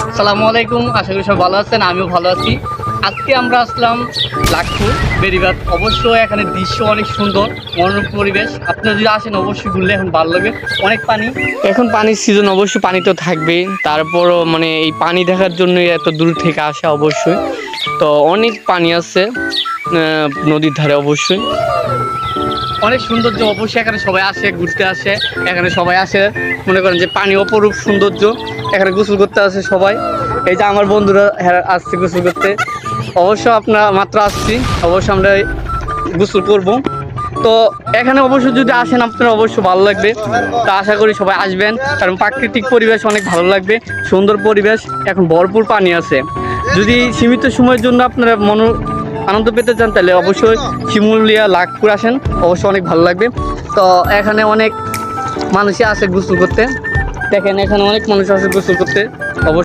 আসসালামু আলাইকুম, আশা করি সবাই ভালো আছেন। আমিও ভালো আছি। আজকে আমরা আসলাম লাকপুর বেড়িবাঁধ। অবশ্যই এখানে দৃশ্য অনেক সুন্দর, মনোরম পরিবেশ। আপনারা যদি আসেন অবশ্যই ঘুরলে এখন ভালো লাগবে। অনেক পানি, এখন পানির সিজন, অবশ্যই পানি তো থাকবেই। তারপরও মানে এই পানি দেখার জন্যই এত দূর থেকে আসা অবশ্যই। তো অনেক পানি আছে নদীর ধারে, অবশ্যই অনেক সৌন্দর্য। অবশ্যই এখানে সবাই আসে, ঘুরতে আসে। এখানে সবাই আসে, মনে করেন যে পানি অপরূপ সৌন্দর্য। এখানে গোসল করতে আসে সবাই। এই যে আমার বন্ধুরা আসছে গোসল করতে। অবশ্য আপনার মাত্র আসছি, অবশ্য আমরা গোসল করব। তো এখানে অবশ্যই যদি আসেন আপনারা অবশ্যই ভালো লাগবে। তো আশা করি সবাই আসবেন, কারণ প্রাকৃতিক পরিবেশ অনেক ভালো লাগবে। সুন্দর পরিবেশ, এখন ভরপুর পানি আছে। যদি সীমিত সময়ের জন্য আপনারা আনন্দ পেতে চান তাহলে অবশ্যই শিমুলিয়া লাকপুর আসেন, অবশ্যই অনেক ভালো লাগবে। তো এখানে অনেক মানুষই আসে গোসল করতে। দেখেন এখানে অনেক মানুষ আসে গোসল করতে। অবশ্যই